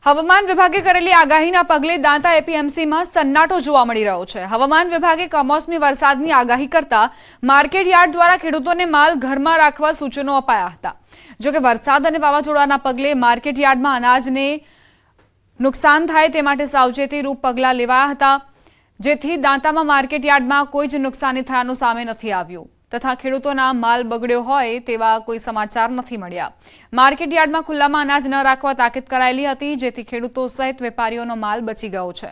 હવામાન વિભાગે કરેલી આગાહીના પગલે દાંતા એપીએમસીમાં સન્નાટો જોવા મળી રહ્યો છે। હવામાન વિભાગે કમોસમી વરસાદની આગાહી કરતા માર્કેટ યાર્ડ દ્વારા ખેડૂતોને માલ ઘરમાં રાખવા સૂચનો અપાયા હતા। જો કે વરસાદ અને વાવાઝોડાના પગલે માર્કેટ યાર્ડમાં અનાજને નુકસાન થાય તે માટે સાવચેતીરૂપ પગલાં લેવાયા હતા, જેથી દાંતામાં માર્કેટ યાર્ડમાં કોઈ જ નુકસાની થયાનું સામે નથી આવ્યું તથા ખેડૂતોના માલ બગડ્યો હોય તેવા કોઈ સમાચાર નથી મળ્યા। માર્કેટ યાર્ડમાં ખુલ્લામાં અનાજ ન રાખવા તાકીદ કરાયેલી હતી, જેથી ખેડૂતો સહિત વેપારીઓનો માલ બચી ગયો છે।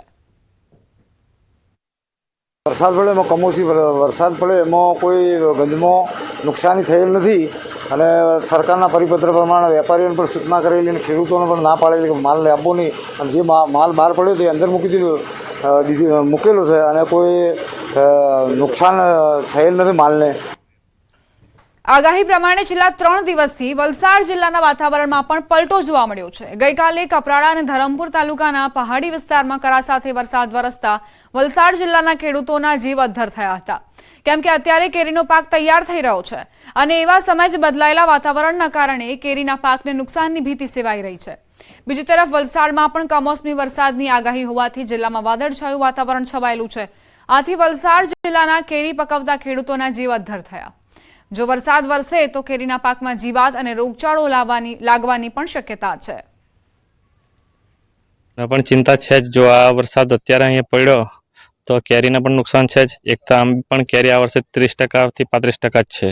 વરસાદ પડે એમાં કમોસમી વરસાદ પડે એમાં કોઈ ગંજમાં નુકસાની થયેલ નથી અને સરકારના પરિપત્ર પ્રમાણે વેપારીઓને પણ સૂચના કરેલી અને ખેડૂતોને પણ ના પાડેલી કે માલ આપવો નહીં અને જે માલ બહાર પડ્યો તે અંદર મૂકેલો છે અને કોઈ નુકસાન થયેલ નથી માલને। આગાહી પ્રમાણે છેલ્લા 3 દિવસથી વલસાડ જિલ્લાના વાતાવરણમાં પણ પલટો જોવા મળ્યો છે। ગઈકાલે કપરાડા અને ધરમપુર તાલુકાના પહાડી વિસ્તારમાં કરા સાથે વરસાદ વરસતા વલસાડ જિલ્લાના ખેડૂતોના જીવ અદ્ધર થયા હતા, કેમ કે અત્યારે કેરીનો પાક તૈયાર થઈ રહ્યો છે અને એવા સમય જ બદલાયેલા વાતાવરણના કારણે કેરીના પાકને નુકસાનની ભીતિ સેવાઈ રહી છે। બીજી તરફ વલસાડમાં પણ કમોસમી વરસાદની આગાહી હોવાથી જિલ્લામાં વાદળછાયું વાતાવરણ છવાયેલું છે। આથી વલસાડ જિલ્લાના કેરી પકવતા ખેડૂતોના જીવ અદ્ધર થયા। જો વરસાદ વરસે તો કેરીના પાકમાં જીવાત અને રોગચાળો લાગવાની પણ શક્યતા છે। પણ ચિંતા છે જ, જો આ વરસાદ અત્યારે અહીંયા પડ્યો તો કેરીને પણ નુકસાન છે જ। એક તો આમ પણ કેરી આ વર્ષે 30% થી 35% જ છે,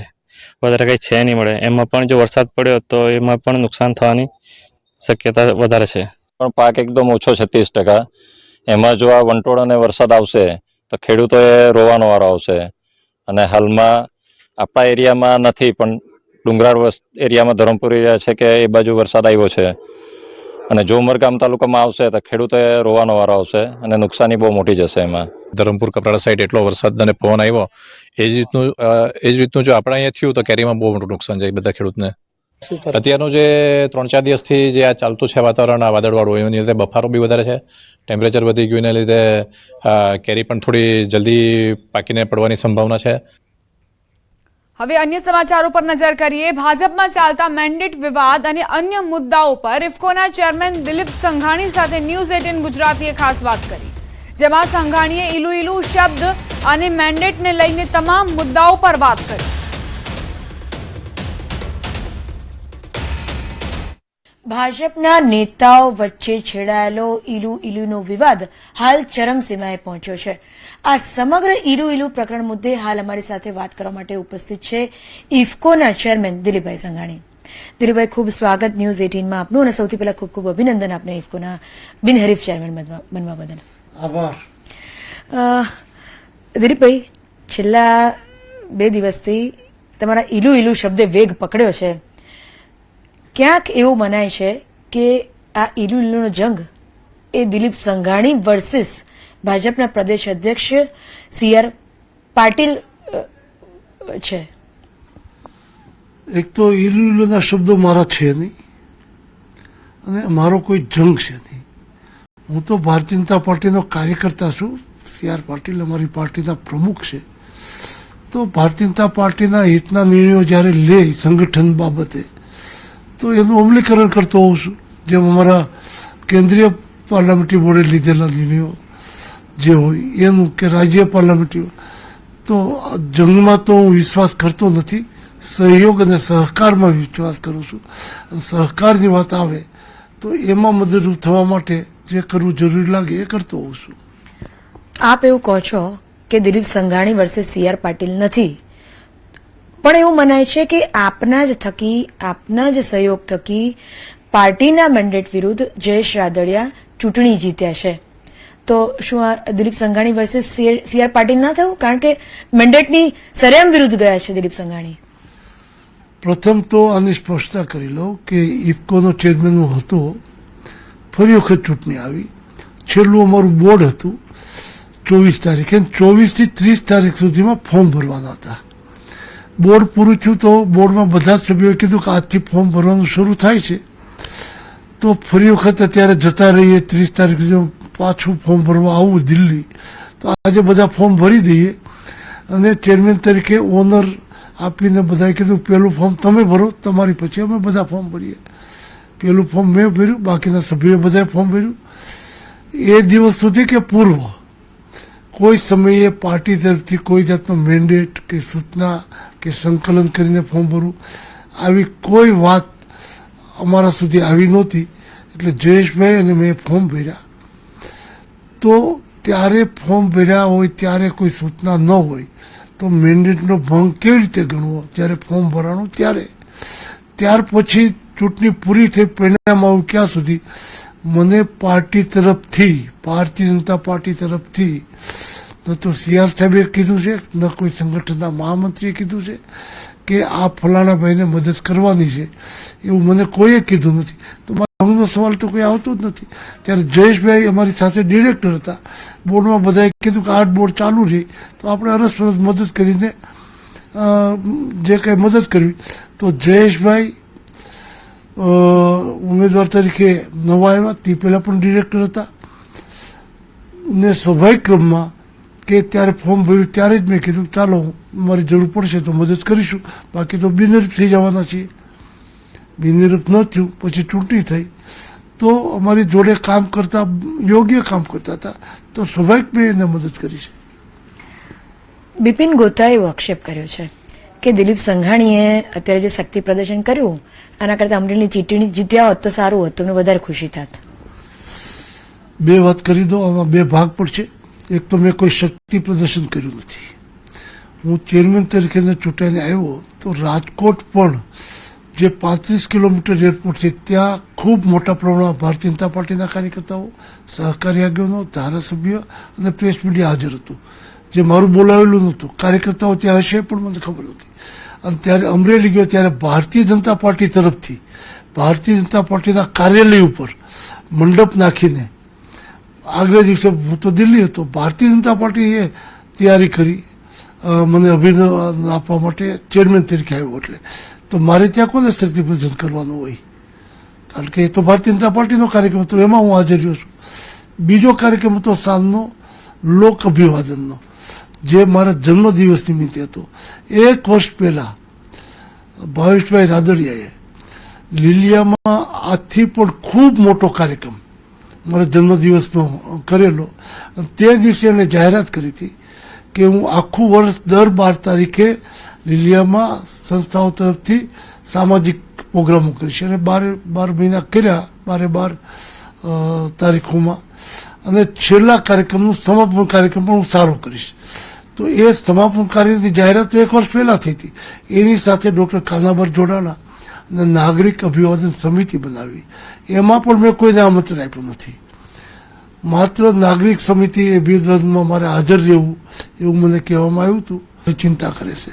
વધારે કંઈ છે નહીં મળે। એમાં પણ જો વરસાદ પડ્યો તો એમાં પણ નુકસાન થવાની શક્યતા વધારે છે। પણ પાક એકદમ ઓછો 36%। એમાં જો આ વંટોળ અને વરસાદ આવશે તો ખેડૂતોએ રોવાનો વારો આવશે। અને હાલમાં આપણા એરિયામાં નથી પણ ડુંગરાળ એરિયામાં ધરમપુર એરિયા છે કે એ બાજુ વરસાદ આવ્યો છે અને જો ઉમરગામ તાલુકામાં આવશે તો ખેડૂતોએ રોવાનો વારો આવશે અને નુકસાની બહુ મોટી જશે। એમાં ધરમપુર કપરાડા સાઈડ એટલો વરસાદ અને પવન આવ્યો એ જ રીતનું જો આપણે અહીંયા થયું તો કેરીમાં બહુ મોટું નુકસાન જાય બધા ખેડૂતને। અત્યારનું જે 3-4 દિવસથી જે આ ચાલતું છે વાતાવરણ આ વાદળવાળું, એની લીધે બફારો બી વધારે છે, ટેમ્પરેચર વધી ગયું, એને લીધે કેરી પણ થોડી જલ્દી પાકીને પડવાની સંભાવના છે। હવે અન્ય સમાચારો પર નજર કરીએ। ભાજપમાં ચાલતા મેન્ડેટ વિવાદ અને અન્ય મુદ્દાઓ પર ઇફકોના ચેરમેન દિલીપ સંઘાણી સાથે ન્યૂઝ 18 ગુજરાતીએ ખાસ વાત કરી, જેમાં સંઘાણીએ ઈલુ ઈલુ શબ્દ અને મેન્ડેટને લઈને તમામ મુદ્દાઓ પર વાત કરી। ભાજપના નેતાઓ વચ્ચે છેડાયેલો ઈલુ ઈલુનો વિવાદ હાલ ચરમસીમાએ પહોંચ્યો છે। આ સમગ્ર ઈલુ ઈલુ પ્રકરણ મુદ્દે હાલ અમારી સાથે વાત કરવા માટે ઉપસ્થિત છે ઇફકોના ચેરમેન દિલીપભાઈ સંઘાણી। દિલીપભાઈ, ખૂબ સ્વાગત ન્યૂઝ 18માં આપનું અને સૌથી પહેલા ખૂબ ખૂબ અભિનંદન આપને ઇફકોના બિનહરીફ ચેરમેન બનવા બદલ। આભાર। દિલીપભાઈ, છેલ્લા 2 દિવસથી તમારા ઈલુ ઈલુ શબ્દે વેગ પકડ્યો છે। ક્યાંક એવું મનાય છે કે આ ઈલુ ઈલુનો જંગ એ દિલીપ સંઘાણી વર્સિસ ભાજપના પ્રદેશ અધ્યક્ષ CR પાટીલ છે। એક તો ઈલુ ઈલુના શબ્દો મારા છે નહીં અને મારો કોઈ જંગ છે નહીં। હું તો ભારતીય જનતા પાર્ટીનો કાર્યકર્તા છું। CR પાટીલ અમારી પાર્ટીના પ્રમુખ છે, તો ભારતીય જનતા પાર્ટીના હિતના નિર્ણયો જ્યારે લે સંગઠન બાબતે તો એનું અમલીકરણ કરતો હોઉં છું, જેમ અમારા કેન્દ્રીય પાર્લામેન્ટરી બોર્ડે લીધેલા નિર્ણયો જે હોય એનું કે રાજ્ય પાર્લામેન્ટરી, તો જંગમાં તો હું વિશ્વાસ કરતો નથી, સહયોગ અને સહકારમાં વિશ્વાસ કરું છું। અને સહકારની વાત આવે તો એમાં મદદરૂપ થવા માટે જે કરવું જરૂરી લાગે એ કરતો હોઉં છું। આપ એવું કહો છો કે દિલીપ સંઘાણી વર્સિસ CR પાટીલ નથી, પણ એવું મનાય છે કે આપના જ થકી, આપના જ સહયોગ થકી પાર્ટીના મેન્ડેટ વિરુદ્ધ જયેશ રાદડિયા ચૂંટણી જીત્યા છે। તો શું આ દિલીપ સંઘાણી વર્સિસ CR પાટીલ ના થયું? કારણ કે મેન્ડેટની સરેઆમ વિરુદ્ધ ગયા છે દિલીપ સંઘાણી। પ્રથમ તો આની સ્પષ્ટતા કરી લઉં કે ઇફકોનો ચેરમેન હું હતો, ફરી વખત ચૂંટણી આવી, છેલ્લું અમારું બોર્ડ હતું 24 તારીખે, 24 થી 30 તારીખ સુધીમાં ફોર્મ ભરવાના હતા। બોર્ડ પૂરું થયું તો બોર્ડમાં બધા જ સભ્યોએ કીધું કે આજથી ફોર્મ ભરવાનું શરૂ થાય છે, તો ફરી વખત અત્યારે જતા રહીએ 30 તારીખ સુધી પાછું ફોર્મ ભરવા આવું દિલ્હી, તો આજે બધા ફોર્મ ભરી દઈએ અને ચેરમેન તરીકે ઓનર આપીને બધાએ કીધું પહેલું ફોર્મ તમે ભરો, તમારી પછી અમે બધા ફોર્મ ભરીએ। પેલું ફોર્મ મેં ભર્યું, બાકીના સભ્યોએ બધાએ ફોર્મ ભર્યું. એ દિવસ સુધી કે પૂર્વ કોઈ સમયે પાર્ટી તરફથી કોઈ જાતનો મેન્ડેટ કે સૂચના કે સંકલન કરીને ફોર્મ ભરવું આવી કોઈ વાત અમારા સુધી આવી નહોતી. એટલે જયેશભાઈ અને મેં ફોર્મ ભર્યા. તો ત્યારે ફોર્મ ભર્યા હોય ત્યારે કોઈ સૂચના ન હોય તો મેન્ડેટનો ભંગ કેવી રીતે ગણવો જ્યારે ફોર્મ ભરાણું ત્યારે. ત્યાર પછી ચૂંટણી પૂરી થઈ પરિણામ આવ્યું ક્યાં સુધી મને પાર્ટી તરફથી, ભારતીય જનતા પાર્ટી તરફથી ન તો CR સાહેબે કીધું છે, ન કોઈ સંગઠનના મહામંત્રીએ કીધું છે કે આ ફલાણા ભાઈને મદદ કરવાની છે, એવું મને કોઈએ કીધું નથી. તો ભંગનો સવાલ તો કોઈ આવતો જ નથી. ત્યારે જયેશભાઈ અમારી સાથે ડિરેક્ટર હતા. બોર્ડમાં બધાએ કીધું કે આ બોર્ડ ચાલુ રહી તો આપણે અરસપરસ મદદ કરીને જે કંઈ મદદ કરવી. તો જયેશભાઈ ઉમેદવાર તરીકે નવા આવ્યા, તે પહેલાં પણ ડિરેક્ટર હતા ને સ્વાભાવિક ક્રમમાં કે ત્યારે ફોર્મ ભર્યું ત્યારે જ મેં કીધું ચાલો મારી જરૂર પડશે તો મદદ કરીશું, બાકી તો બિનહરીફ થઈ જવાના છીએ. બિનહરીફ ન થયું, પછી ચૂંટણી થઈ તો અમારી જોડે કામ કરતા, યોગ્ય કામ કરતા હતા તો સ્વાભાવિક મેં એને મદદ કરી છે. બિપિન ગોતાએ એવો આક્ષેપ કર્યો છે કે દિલીપ સંઘાણીએ અત્યારે જે શક્તિ પ્રદર્શન કર્યું આના કરતાં અમરેલીની ચૂંટણી જીત્યા હોત તો સારું હોત, તમને વધારે ખુશી થાત. બે વાત કરી દો, આમાં બે ભાગ પડશે. એક તો મેં કોઈ શક્તિ પ્રદર્શન કર્યું નથી. હું ચેરમેન તરીકે ચૂંટાઈને આવ્યો તો રાજકોટ પણ જે 35 કિલોમીટર એરપોર્ટ છે ત્યાં ખૂબ મોટા પ્રમાણમાં ભારતીય જનતા પાર્ટીના કાર્યકર્તાઓ, સહકારી આગેવાનો, ધારાસભ્ય અને પ્રેસ મીડિયા હાજર હતું. જે મારું બોલાવેલું નહોતું, કાર્યકર્તાઓ ત્યાં હશે પણ મને ખબર નહોતી. અને ત્યારે અમરેલી ગયો ત્યારે ભારતીય જનતા પાર્ટી તરફથી ભારતીય જનતા પાર્ટીના કાર્યાલય ઉપર મંડપ નાખીને આગલા દિવસે હું તો દિલ્હી હતો, ભારતીય જનતા પાર્ટીએ તૈયારી કરી મને અભિનંદન આપવા માટે ચેરમેન તરીકે આવ્યો. એટલે તો મારે ત્યાં કોને શક્તિ પ્રદર્શન કરવાનું હોય, કારણ કે એ તો ભારતીય જનતા પાર્ટીનો કાર્યક્રમ હતો, એમાં હું હાજર રહ્યો છું. બીજો કાર્યક્રમ હતો સાંજનો લોક અભિવાદનનો, જે મારા જન્મદિવસ નિમિત્તે હતો. 1 વર્ષ પહેલાં ભાવેશભાઈ રાદડિયાએ લીલિયામાં આજથી પણ ખૂબ મોટો કાર્યક્રમ મારા જન્મદિવસનો કરેલો. તે દિવસે એને જાહેરાત કરી હતી કે હું આખું વર્ષ દર 12 તારીખે લીલિયામાં સંસ્થાઓ તરફથી સામાજિક પ્રોગ્રામો કરીશ. અને 12 મહિના કર્યા, 12 તારીખોમાં. અને છેલ્લા કાર્યક્રમનું સમાપન કાર્યક્રમ પણ હું સારો કરીશ. તો એ સમાપન કાર્યની જાહેરાત તો 1 વર્ષ પહેલાં થઈ હતી. એની સાથે ડૉક્ટર કાનાબર જોડાણા અને નાગરિક અભિવાદન સમિતિ બનાવી. એમાં પણ મેં કોઈને આમંત્રણ આપ્યું નથી. માત્ર નાગરિક સમિતિ અભિવાદનમાં મારે હાજર રહેવું એવું મને કહેવામાં આવ્યું હતું. ચિંતા કરે છે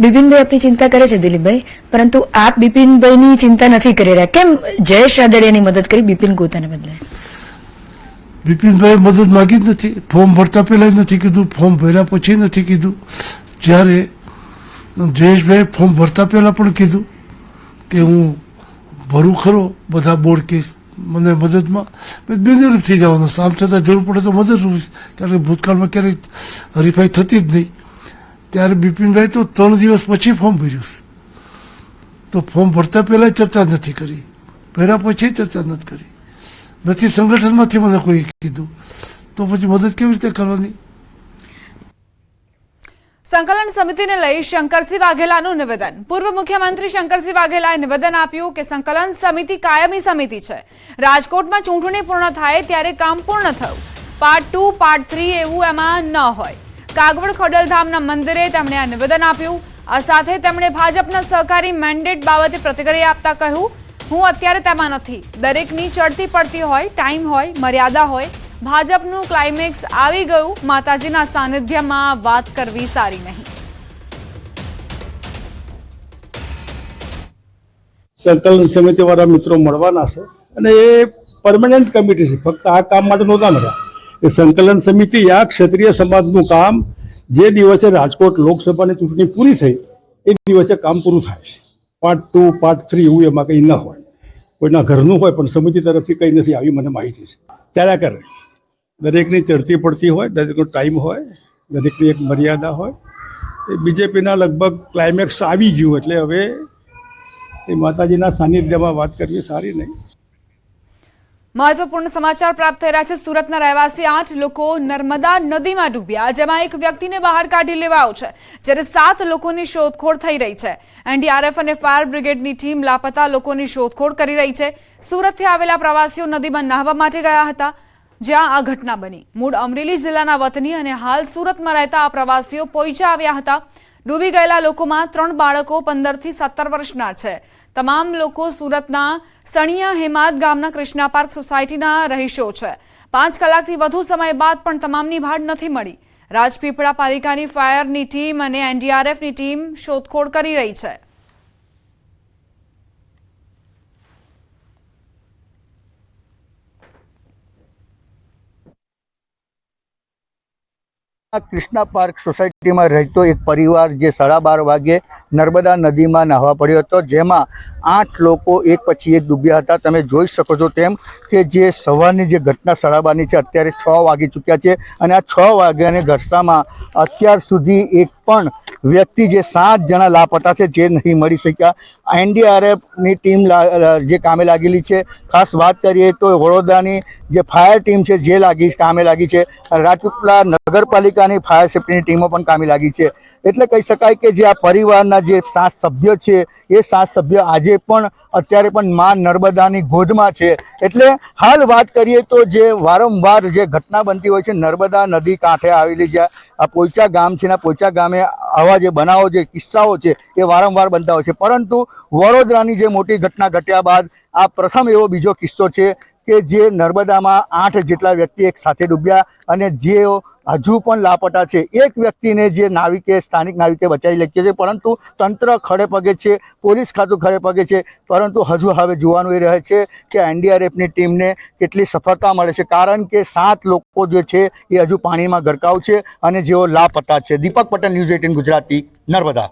બિપિનભાઈ, આપની ચિંતા કરે છે દિલીપભાઈ, પરંતુ આપ બિપિનભાઈની ચિંતા નથી કરી રહ્યા. કેમ જયેશ રાદડિયાની મદદ કરી બિપિન ગોતાને બદલે? બિપિનભાઈ મદદ માગી જ નથી. ફોર્મ ભરતા પહેલાં નથી કીધું, ફોર્મ ભર્યા પછી નથી કીધું. જ્યારે જયેશભાઈ ફોર્મ ભરતા પહેલાં પણ કીધું કે હું ભરું ખરો બધા બોર્ડ કેસ મને મદદમાં, બિનહરીફ થઈ જવાનો, આમ છતાં જરૂર પડે તો મદદરૂપ, કારણ કે ભૂતકાળમાં ક્યારેય હરીફાઈ થતી જ નહીં. ત્યારે બિપિનભાઈ તો 3 દિવસ પછી ફોર્મ ભર્યું. તો ફોર્મ ભરતા પહેલાં ચર્ચા નથી કરી, ભર્યા પછી ચર્ચા નથી કરી. નથી સંગઠનમાંથી મને કોઈ કીધું, તો પછી મદદ કેવી રીતે કરવાની? સંકલન સમિતિને લઈ શંકરસિંહ વાઘેલાનું નિવેદન. પૂર્વ મુખ્યમંત્રી શંકરસિંહ વાઘેલાએ નિવેદન આપ્યું કે સંકલન સમિતિ કાયમી સમિતિ છે. રાજકોટમાં ચૂંટણી પૂર્ણ થાય ત્યારે કામ પૂર્ણ થયું. પાર્ટ 2, પાર્ટ 3 એવું એમાં ન હોય. કાગવડ ખોડલધામના મંદિરે તેમણે આ નિવેદન આપ્યું. આ સાથે તેમણે ભાજપના સહકારી મેન્ડેટ બાબતે પ્રતિક્રિયા આપતા કહ્યું, હું અત્યારે તેમાં નથી. દરેકની ચડતી પડતી હોય, ટાઈમ હોય, મર્યાદા હોય. ભાજપનું ક્લાઇમેક્સ આવી ગયું. માતાજીના સાનિધ્યમાં વાત કરવી સારી નહીં. સંકલન સમિતિ વાળા મિત્રો મળવાના છે અને એ પરમનન્ટ કમિટી છે, ફક્ત આ કામ માટે નહોતા મળ્યા. એ સંકલન સમિતિ આ ક્ષત્રિય સમાજનું કામ જે દિવસે રાજકોટ લોકસભાની ચૂંટણી પૂરી થઈ એ દિવસે કામ પૂરું થાય છે. પાર્ટ 2, પાર્ટ 3 એવું એમાં કંઈ ન હોય. કોઈના ઘરનું હોય પણ સમિતિ તરફથી કંઈ નથી આવી મને માહિતી છે. ચાલ્યા કરે, દરેકની ચડતી પડતી હોય, દરેકનો ટાઈમ હોય, દરેકની એક મર્યાદા હોય. એ બીજેપીના લગભગ ક્લાઇમેક્સ આવી ગયું એટલે હવે એ માતાજીના સાનિધ્યમાં વાત કરવી સારી નહીં. મહત્વપૂર્ણ સમાચાર પ્રાપ્ત થઈ રહ્યા છે. સુરતના રહેવાસી 8 લોકો નર્મદા નદીમાં ડૂબ્યા, જેમાં એક વ્યક્તિને બહાર કાઢી લેવાયો છે, જ્યારે 7 લોકોની શોધખોળ થઈ રહી છે. એનડીઆરએફ અને ફાયર બ્રિગેડની ટીમ લાપતા લોકોની શોધખોળ કરી રહી છે. સુરતથી આવેલા પ્રવાસીઓ નદીમાં નહાવા માટે ગયા હતા, જ્યાં આ ઘટના બની. મૂળ અમરેલી જિલ્લાના વતની અને હાલ સુરતમાં રહેતા આ પ્રવાસીઓ પોઈચા આવ્યા હતા. ડૂબી ગયેલા લોકોમાં 3 બાળકો 15 થી 17 વર્ષના છે. તમામ લોકો સુરતના સણિયા હેમાદ ગામના કૃષ્ણા પાર્ક સોસાયટીના રહીશો છે. 5 કલાકથી વધુ સમય બાદ પણ તમામની ભાડ નથી મળી. રાજપીપળા પાલિકાની ફાયરની ટીમ અને એનડીઆરએફની ટીમ શોધખોળ કરી રહી છે. કૃષ્ણા પાર્ક સોસાયટીમાં રહેતો એક પરિવાર જે 12:30 વાગે નર્મદા નદીમાં નાહવા પડ્યો હતો, જેમાં 8 લોકો એક પછી એક ડૂબ્યા હતા. તમે જોઈ શકો છો તેમ કે જે સવારની જે ઘટના 12:30ની છે, અત્યારે 6 વાગી ચૂક્યા છે અને આ 6 વાગ્યાની ઘટનામાં અત્યાર સુધી એક પણ વ્યક્તિ જે 7 જણા લાપતા છે જે નહીં મળી શક્યા. એનડીઆરએફની ટીમ જે કામે લાગેલી છે. ખાસ વાત કરીએ તો વડોદરાની જે ફાયર ટીમ છે જે કામે લાગી છે. રાજપીપળા નગરપાલિકાની ફાયર સેફ્ટીની ટીમો પણ કામે લાગી છે. એટલે કહી શકાય કે જે આ પરિવારના જે 7 સભ્યો છે એ 7 સભ્યો આજે પણ અત્યારે પણ માં નર્મદાની ગોદમાં છે. એટલે હાલ વાત કરીએ તો જે વારંવાર જે ઘટના બનતી હોય છે નર્મદા નદી કાંઠે આવેલી જે આ પોઈચા ગામ છે, પોઈચા ગામે આવા જે બનાવો જે કિસ્સાઓ છે એ વારંવાર બનતા હોય છે. પરંતુ વડોદરાની જે મોટી ઘટના ઘટ્યા બાદ આ પ્રથમ એવો બીજો કિસ્સો છે કે જે નર્મદામાં 8 જેટલા વ્યક્તિ એક સાથે ડૂબ્યા અને જે હજુ પણ લાપતા છે. એક વ્યક્તિને જે સ્થાનિક નાવિકે બચાવી લખ્યો છે, પરંતુ તંત્ર ખડે પગે છે, પોલીસ ખાતું ખડે પગે છે. પરંતુ હજુ હવે જોવાનું એ રહે છે કે એનડીઆરએફની ટીમને કેટલી સફળતા મળે છે, કારણ કે 7 લોકો જે છે એ હજુ પાણીમાં ગરકાવ છે અને જેઓ લાપતા છે. દીપક પટેલ, ન્યૂઝ 18 ગુજરાતી, નર્મદા.